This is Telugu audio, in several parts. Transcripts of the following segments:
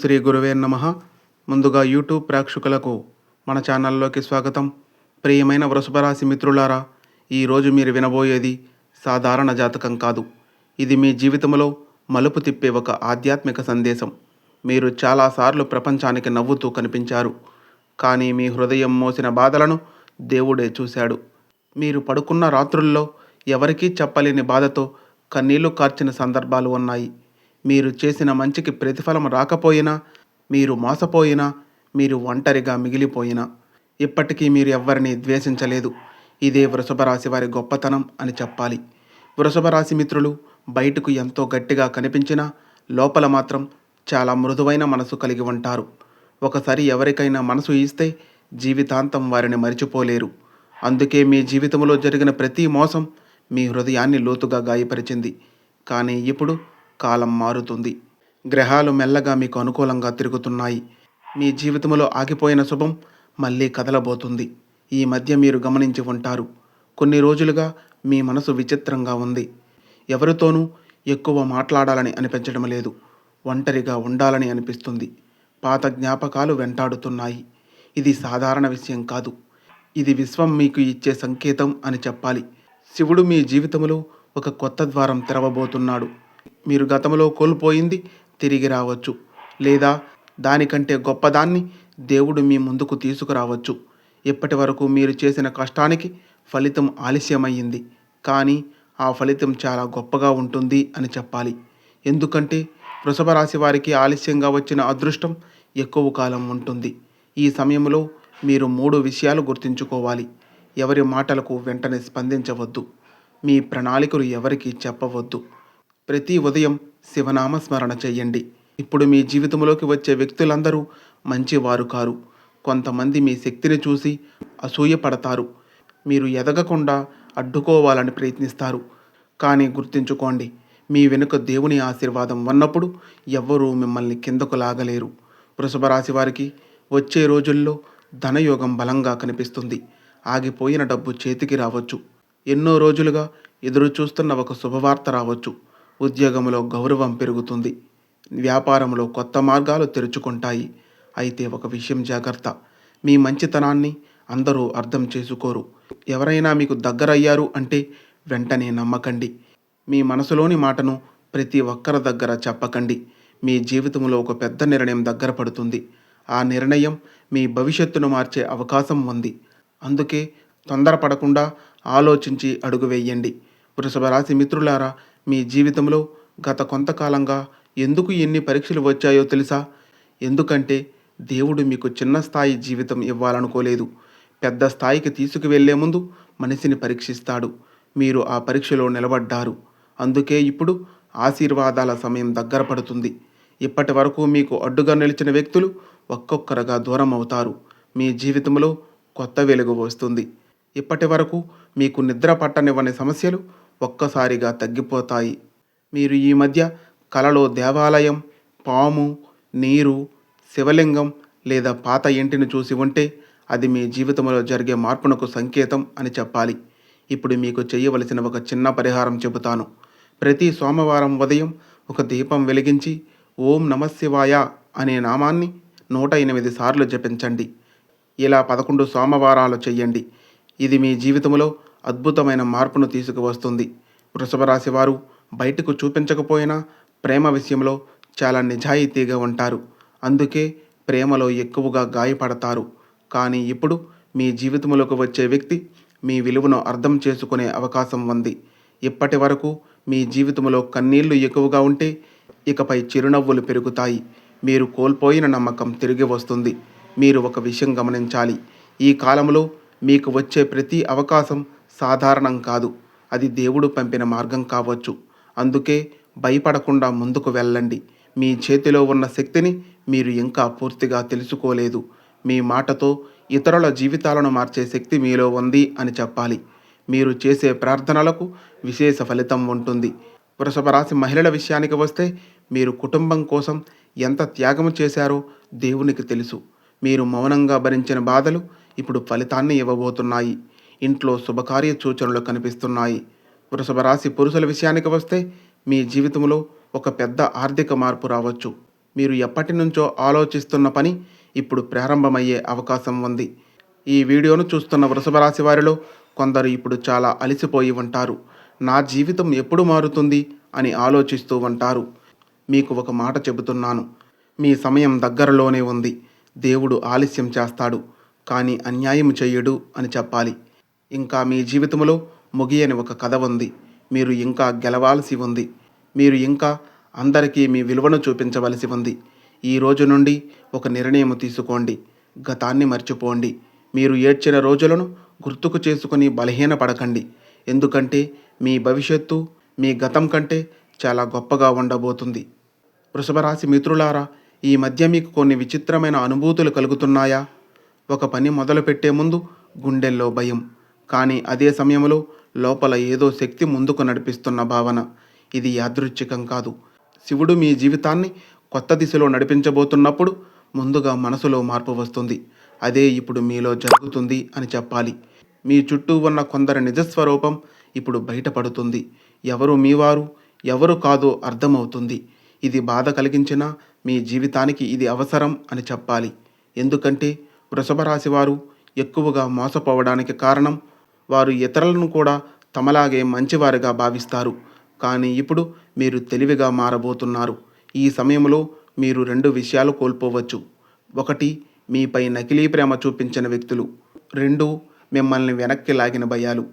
శ్రీ గురువే నమః. ముందుగా యూట్యూబ్ ప్రేక్షకులకు మన ఛానల్లోకి స్వాగతం. ప్రియమైన వృషభ రాశి మిత్రులారా, ఈరోజు మీరు వినబోయేది సాధారణ జాతకం కాదు. ఇది మీ జీవితంలో మలుపు తిప్పే ఒక ఆధ్యాత్మిక సందేశం. మీరు చాలాసార్లు ప్రపంచానికి నవ్వుతూ కనిపించారు, కానీ మీ హృదయం మోసిన బాధలను దేవుడే చూశాడు. మీరు పడుకున్న రాత్రుల్లో ఎవరికీ చెప్పలేని బాధతో కన్నీళ్లు కార్చిన సందర్భాలు ఉన్నాయి. మీరు చేసిన మంచికి ప్రతిఫలం రాకపోయినా, మీరు మోసపోయినా, మీరు ఒంటరిగా మిగిలిపోయినా, ఇప్పటికీ మీరు ఎవ్వరిని ద్వేషించలేదు. ఇదే వృషభ రాశి వారి గొప్పతనం అని చెప్పాలి. వృషభ రాశి మిత్రులు బయటకు ఎంతో గట్టిగా కనిపించినా లోపల మాత్రం చాలా మృదువైన మనసు కలిగి ఉంటారు. ఒకసారి ఎవరికైనా మనసు ఇస్తే జీవితాంతం వారిని మరిచిపోలేరు. అందుకే మీ జీవితంలో జరిగిన ప్రతి మోసం మీ హృదయాన్ని లోతుగా గాయపరిచింది. కానీ ఇప్పుడు కాలం మారుతుంది. గ్రహాలు మెల్లగా మీకు అనుకూలంగా తిరుగుతున్నాయి. మీ జీవితంలో ఆగిపోయిన శుభం మళ్ళీ కదలబోతుంది. ఈ మధ్య మీరు గమనించి ఉంటారు, కొన్ని రోజులుగా మీ మనసు విచిత్రంగా ఉంది. ఎవరితోనూ ఎక్కువ మాట్లాడాలని అనిపించడం లేదు. ఒంటరిగా ఉండాలని అనిపిస్తుంది. పాత జ్ఞాపకాలు వెంటాడుతున్నాయి. ఇది సాధారణ విషయం కాదు. ఇది విశ్వం మీకు ఇచ్చే సంకేతం అని చెప్పాలి. శివుడు మీ జీవితంలో ఒక కొత్త ద్వారం తెరవబోతున్నాడు. మీరు గతంలో కోల్పోయింది తిరిగి రావచ్చు, లేదా దానికంటే గొప్పదాన్ని దేవుడు మీ ముందుకు తీసుకురావచ్చు. ఇప్పటి వరకు మీరు చేసిన కష్టానికి ఫలితం ఆలస్యమయ్యింది, కానీ ఆ ఫలితం చాలా గొప్పగా ఉంటుంది అని చెప్పాలి. ఎందుకంటే వృషభ రాశి వారికి ఆలస్యంగా వచ్చిన అదృష్టం ఎక్కువ కాలం ఉంటుంది. ఈ సమయంలో మీరు 3 విషయాలు గుర్తుంచుకోవాలి. ఎవరి మాటలకు వెంటనే స్పందించవద్దు. మీ ప్రణాళికలు ఎవరికి చెప్పవద్దు. ప్రతి ఉదయం శివనామస్మరణ చెయ్యండి. ఇప్పుడు మీ జీవితంలోకి వచ్చే వ్యక్తులందరూ మంచివారు కారు. కొంతమంది మీ శక్తిని చూసి అసూయపడతారు. మీరు ఎదగకుండా అడ్డుకోవాలని ప్రయత్నిస్తారు. కానీ గుర్తుంచుకోండి, మీ వెనుక దేవుని ఆశీర్వాదం ఉన్నప్పుడు ఎవ్వరూ మిమ్మల్ని కిందకు లాగలేరు. వృషభ రాశి వారికి వచ్చే రోజుల్లో ధనయోగం బలంగా కనిపిస్తుంది. ఆగిపోయిన డబ్బు చేతికి రావచ్చు. ఎన్నో రోజులుగా ఎదురు చూస్తున్న ఒక శుభవార్త రావచ్చు. ఉద్యోగంలో గౌరవం పెరుగుతుంది. వ్యాపారంలో కొత్త మార్గాలు తెరుచుకుంటాయి. అయితే ఒక విషయం జాగ్రత్త, మీ మంచితనాన్ని అందరూ అర్థం చేసుకోరు. ఎవరైనా మీకు దగ్గరయ్యారు అంటే వెంటనే నమ్మకండి. మీ మనసులోని మాటను ప్రతి ఒక్కరి దగ్గర చెప్పకండి. మీ జీవితంలో ఒక పెద్ద నిర్ణయం దగ్గర పడుతుంది. ఆ నిర్ణయం మీ భవిష్యత్తును మార్చే అవకాశం ఉంది. అందుకే తొందరపడకుండా ఆలోచించి అడుగు వేయండి. వృషభ రాశి మిత్రులారా, మీ జీవితంలో గత కొంతకాలంగా ఎందుకు ఎన్ని పరీక్షలు వచ్చాయో తెలుసా? ఎందుకంటే దేవుడు మీకు చిన్న స్థాయి జీవితం ఇవ్వాలనుకోలేదు. పెద్ద స్థాయికి తీసుకువెళ్లే ముందు మనిషిని పరీక్షిస్తాడు. మీరు ఆ పరీక్షలో నిలబడ్డారు. అందుకే ఇప్పుడు ఆశీర్వాదాల సమయం దగ్గర పడుతుంది. ఇప్పటి వరకు మీకు అడ్డుగా నిలిచిన వ్యక్తులు ఒక్కొక్కరుగా దూరం అవుతారు. మీ జీవితంలో కొత్త వెలుగు వస్తుంది. ఇప్పటి వరకు మీకు నిద్ర పట్టనివ్వని సమస్యలు ఒక్కసారిగా తగ్గిపోతాయి. మీరు ఈ మధ్య కలలో దేవాలయం, పాము, నీరు, శివలింగం లేదా పాత ఇంటిని చూసి ఉంటే అది మీ జీవితంలో జరిగే మార్పునకు సంకేతం అని చెప్పాలి. ఇప్పుడు మీకు చేయవలసిన ఒక చిన్న పరిహారం చెబుతాను. ప్రతి సోమవారం ఉదయం ఒక దీపం వెలిగించి ఓం నమఃశివాయ అనే నామాన్ని 108 సార్లు జపించండి. ఇలా 11 సోమవారాలు చెయ్యండి. ఇది మీ జీవితంలో అద్భుతమైన మార్పును తీసుకువస్తుంది. వృషభ రాశి వారు బయటకు చూపించకపోయినా ప్రేమ విషయంలో చాలా నిజాయితీగా ఉంటారు. అందుకే ప్రేమలో ఎక్కువగా గాయపడతారు. కానీ ఇప్పుడు మీ జీవితంలోకి వచ్చే వ్యక్తి మీ విలువను అర్థం చేసుకునే అవకాశం ఉంది. ఇప్పటి వరకు మీ జీవితంలో కన్నీళ్లు ఎక్కువగా ఉంటే ఇకపై చిరునవ్వులు పెరుగుతాయి. మీరు కోల్పోయిన నమ్మకం తిరిగి వస్తుంది. మీరు ఒక విషయం గమనించాలి, ఈ కాలంలో మీకు వచ్చే ప్రతి అవకాశం సాధారణం కాదు. అది దేవుడు పంపిన మార్గం కావచ్చు. అందుకే భయపడకుండా ముందుకు వెళ్ళండి. మీ చేతిలో ఉన్న శక్తిని మీరు ఇంకా పూర్తిగా తెలుసుకోలేదు. మీ మాటతో ఇతరుల జీవితాలను మార్చే శక్తి మీలో ఉంది అని చెప్పాలి. మీరు చేసే ప్రార్థనలకు విశేష ఫలితం ఉంటుంది. వృషభ రాశి మహిళల విషయానికి వస్తే, మీరు కుటుంబం కోసం ఎంత త్యాగం చేశారో దేవునికి తెలుసు. మీరు మౌనంగా భరించిన బాధలు ఇప్పుడు ఫలితాన్ని ఇవ్వబోతున్నాయి. ఇంట్లో శుభకార్య సూచనలు కనిపిస్తున్నాయి. వృషభ రాశి పురుషుల విషయానికి వస్తే, మీ జీవితంలో ఒక పెద్ద ఆర్థిక మార్పు రావచ్చు. మీరు ఎప్పటి నుంచో ఆలోచిస్తున్న పని ఇప్పుడు ప్రారంభమయ్యే అవకాశం ఉంది. ఈ వీడియోను చూస్తున్న వృషభ రాశి వారిలో కొందరు ఇప్పుడు చాలా అలసిపోయి ఉంటారు. నా జీవితం ఎప్పుడు మారుతుంది అని ఆలోచిస్తూ ఉంటారు. మీకు ఒక మాట చెబుతున్నాను. మీ సమయం దగ్గరలోనే ఉంది. దేవుడు ఆలస్యం చేస్తాడు, కానీ అన్యాయం చెయ్యడు అని చెప్పాలి. ఇంకా మీ జీవితంలో ముగియని ఒక కథ ఉంది. మీరు ఇంకా గెలవాల్సి ఉంది. మీరు ఇంకా అందరికీ మీ విలువను చూపించవలసి ఉంది. ఈ రోజు నుండి ఒక నిర్ణయం తీసుకోండి. గతాన్ని మర్చిపోండి. మీరు ఏడ్చిన రోజులను గుర్తుకు చేసుకుని బలహీనపడకండి. ఎందుకంటే మీ భవిష్యత్తు మీ గతం కంటే చాలా గొప్పగా ఉండబోతుంది. వృషభరాశి మిత్రులారా, ఈ మధ్య మీకు కొన్ని విచిత్రమైన అనుభూతులు కలుగుతున్నాయా? ఒక పని మొదలుపెట్టే ముందు గుండెల్లో భయం, కానీ అదే సమయంలో లోపల ఏదో శక్తి ముందుకు నడిపిస్తున్న భావన. ఇది యాదృచ్ఛికం కాదు. శివుడు మీ జీవితాన్ని కొత్త దిశలో నడిపించబోతున్నప్పుడు ముందుగా మనసులో మార్పు వస్తుంది. అదే ఇప్పుడు మీలో జరుగుతుంది అని చెప్పాలి. మీ చుట్టూ ఉన్న కొందరి నిజస్వరూపం ఇప్పుడు బయటపడుతుంది. ఎవరు మీవారు, ఎవరు కాదో అర్థమవుతుంది. ఇది బాధ కలిగించినా మీ జీవితానికి ఇది అవసరం అని చెప్పాలి. ఎందుకంటే వృషభ రాశి వారు ఎక్కువగా మోసపోవడానికి కారణం, వారు ఇతరులను కూడా తమలాగే మంచివారిగా భావిస్తారు. కానీ ఇప్పుడు మీరు తెలివిగా మారబోతున్నారు. ఈ సమయంలో మీరు రెండు విషయాలు కోల్పోవచ్చు. ఒకటి, మీపై నకిలీ ప్రేమ చూపించిన వ్యక్తులు. రెండు, మిమ్మల్ని వెనక్కి లాగిన భయాలు.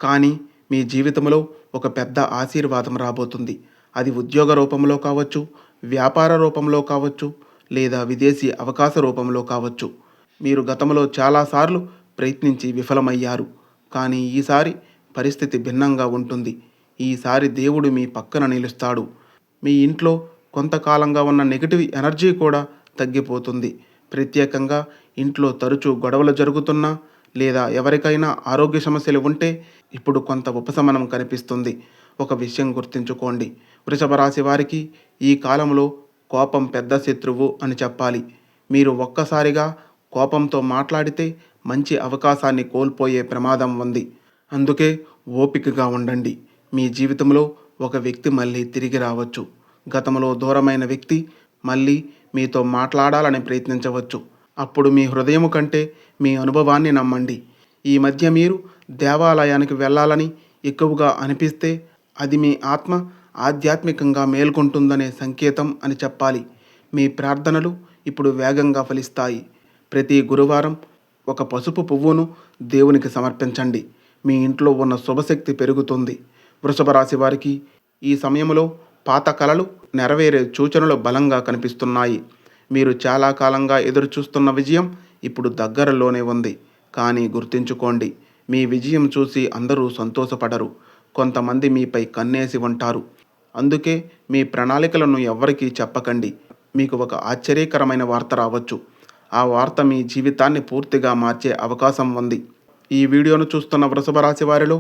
కానీ మీ జీవితంలో ఒక పెద్ద ఆశీర్వాదం రాబోతుంది. అది ఉద్యోగ రూపంలో కావచ్చు, వ్యాపార రూపంలో కావచ్చు, లేదా విదేశీ అవకాశ రూపంలో కావచ్చు. మీరు గతంలో చాలాసార్లు ప్రయత్నించి విఫలమయ్యారు. కానీ ఈసారి పరిస్థితి భిన్నంగా ఉంటుంది. ఈసారి దేవుడు మీ పక్కన నిలుస్తాడు. మీ ఇంట్లో కొంతకాలంగా ఉన్న నెగిటివ్ ఎనర్జీ కూడా తగ్గిపోతుంది. ప్రత్యేకంగా ఇంట్లో తరచూ గొడవలు జరుగుతున్నా లేదా ఎవరికైనా ఆరోగ్య సమస్యలు ఉంటే ఇప్పుడు కొంత ఉపశమనం కనిపిస్తుంది. ఒక విషయం గుర్తుంచుకోండి, వృషభ రాశి వారికి ఈ కాలంలో కోపం పెద్ద శత్రువు అని చెప్పాలి. మీరు ఒక్కసారిగా కోపంతో మాట్లాడితే మంచి అవకాశాన్ని కోల్పోయే ప్రమాదం ఉంది. అందుకే ఓపికగా ఉండండి. మీ జీవితంలో ఒక వ్యక్తి మళ్ళీ తిరిగి రావచ్చు. గతంలో దూరమైన వ్యక్తి మళ్ళీ మీతో మాట్లాడాలని ప్రయత్నించవచ్చు. అప్పుడు మీ హృదయం కంటే మీ అనుభవాన్ని నమ్మండి. ఈ మధ్య మీరు దేవాలయానికి వెళ్ళాలని ఎక్కువగా అనిపిస్తే అది మీ ఆత్మ ఆధ్యాత్మికంగా మేల్కొంటుందనే సంకేతం అని చెప్పాలి. మీ ప్రార్థనలు ఇప్పుడు వేగంగా ఫలిస్తాయి. ప్రతి గురువారం ఒక పసుపు పువ్వును దేవునికి సమర్పించండి. మీ ఇంట్లో ఉన్న శుభశక్తి పెరుగుతుంది. వృషభ రాశి వారికి ఈ సమయంలో పాత కలలు నెరవేరే సూచనలు బలంగా కనిపిస్తున్నాయి. మీరు చాలా కాలంగా ఎదురు చూస్తున్న విజయం ఇప్పుడు దగ్గరలోనే ఉంది. కానీ గుర్తుంచుకోండి, మీ విజయం చూసి అందరూ సంతోషపడరు. కొంతమంది మీపై కన్నేసి ఉంటారు. అందుకే మీ ప్రణాళికలను ఎవ్వరికీ చెప్పకండి. మీకు ఒక ఆశ్చర్యకరమైన వార్త రావచ్చు. ఆ వార్త మీ జీవితాన్ని పూర్తిగా మార్చే అవకాశం ఉంది. ఈ వీడియోను చూస్తున్న వృషభ రాశి వారిలో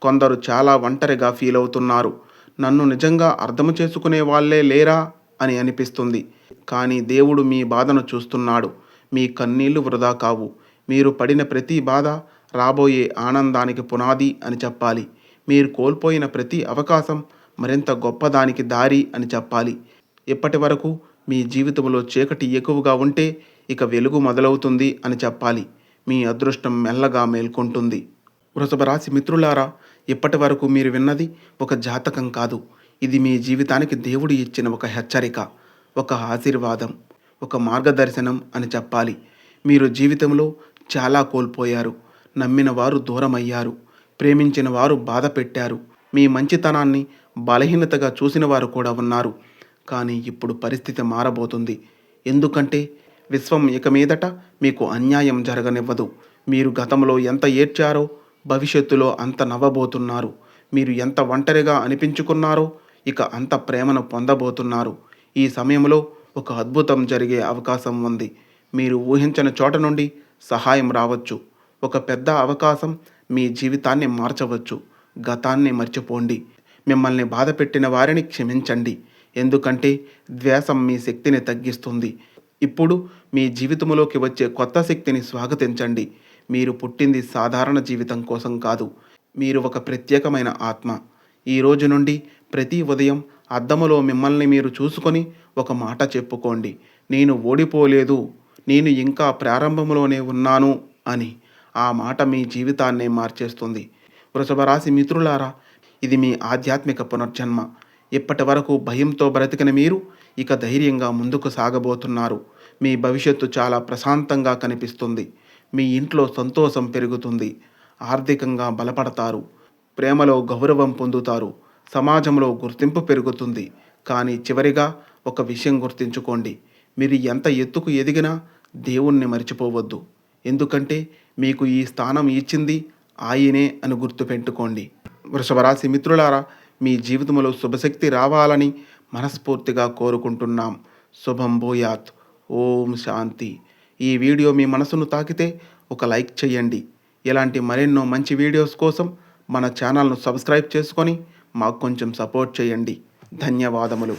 కొందరు చాలా ఒంటరిగా ఫీల్ అవుతున్నారు. నన్ను నిజంగా అర్థం చేసుకునే వాళ్ళే లేరా అని అనిపిస్తుంది. కానీ దేవుడు మీ బాధను చూస్తున్నాడు. మీ కన్నీళ్లు వృధా కావు. మీరు పడిన ప్రతి బాధ రాబోయే ఆనందానికి పునాది అని చెప్పాలి. మీరు కోల్పోయిన ప్రతి అవకాశం మరింత గొప్పదానికి దారి అని చెప్పాలి. ఇప్పటి వరకు మీ జీవితంలో చీకటి ఎక్కువగా ఉంటే ఇక వెలుగు మొదలవుతుంది అని చెప్పాలి. మీ అదృష్టం మెల్లగా మేల్కొంటుంది. వృషభ రాశి మిత్రులారా, ఇప్పటి వరకు మీరు విన్నది ఒక జాతకం కాదు. ఇది మీ జీవితానికి దేవుడు ఇచ్చిన ఒక హెచ్చరిక, ఒక ఆశీర్వాదం, ఒక మార్గదర్శనం అని చెప్పాలి. మీరు జీవితంలో చాలా కోల్పోయారు. నమ్మిన వారు దూరమయ్యారు. ప్రేమించిన వారు బాధ పెట్టారు. మీ మంచితనాన్ని బలహీనతగా చూసిన వారు కూడా ఉన్నారు. కానీ ఇప్పుడు పరిస్థితి మారబోతుంది. ఎందుకంటే విశ్వం ఇక మీదట మీకు అన్యాయం జరగనివ్వదు. మీరు గతంలో ఎంత ఏడ్చారో భవిష్యత్తులో అంత నవ్వబోతున్నారు. మీరు ఎంత ఒంటరిగా అనిపించుకున్నారో ఇక అంత ప్రేమను పొందబోతున్నారు. ఈ సమయంలో ఒక అద్భుతం జరిగే అవకాశం ఉంది. మీరు ఊహించని చోట నుండి సహాయం రావచ్చు. ఒక పెద్ద అవకాశం మీ జీవితాన్ని మార్చవచ్చు. గతాన్ని మర్చిపోండి. మిమ్మల్ని బాధ పెట్టిన వారిని క్షమించండి. ఎందుకంటే ద్వేషం మీ శక్తిని తగ్గిస్తుంది. ఇప్పుడు మీ జీవితంలోకి వచ్చే కొత్త శక్తిని స్వాగతించండి. మీరు పుట్టింది సాధారణ జీవితం కోసం కాదు. మీరు ఒక ప్రత్యేకమైన ఆత్మ. ఈ రోజు నుండి ప్రతి ఉదయం అద్దములో మిమ్మల్ని మీరు చూసుకొని ఒక మాట చెప్పుకోండి, నేను ఓడిపోలేదు, నేను ఇంకా ప్రారంభంలోనే ఉన్నాను అని. ఆ మాట మీ జీవితాన్నే మార్చేస్తుంది. వృషభ రాశి మిత్రులారా, ఇది మీ ఆధ్యాత్మిక పునర్జన్మ. ఇప్పటి వరకు భయంతో బ్రతికిన మీరు ఇక ధైర్యంగా ముందుకు సాగబోతున్నారు. మీ భవిష్యత్తు చాలా ప్రశాంతంగా కనిపిస్తుంది. మీ ఇంట్లో సంతోషం పెరుగుతుంది. ఆర్థికంగా బలపడతారు. ప్రేమలో గౌరవం పొందుతారు. సమాజంలో గుర్తింపు పెరుగుతుంది. కానీ చివరిగా ఒక విషయం గుర్తుంచుకోండి, మీరు ఎంత ఎత్తుకు ఎదిగినా దేవుణ్ణి మర్చిపోవద్దు. ఎందుకంటే మీకు ఈ స్థానం ఇచ్చింది ఆయనే అని గుర్తుపెట్టుకోండి. వృషభరాశి మిత్రులారా, మీ జీవితంలో శుభశక్తి రావాలని మనస్ఫూర్తిగా కోరుకుంటున్నాం. శుభం భూయాత్. ఓం శాంతి. ఈ వీడియో మీ మనసును తాకితే ఒక లైక్ చేయండి. ఇలాంటి మరెన్నో మంచి వీడియోస్ కోసం మన ఛానల్ను సబ్స్క్రైబ్ చేసుకొని మాకు కొంచెం సపోర్ట్ చేయండి. ధన్యవాదములు.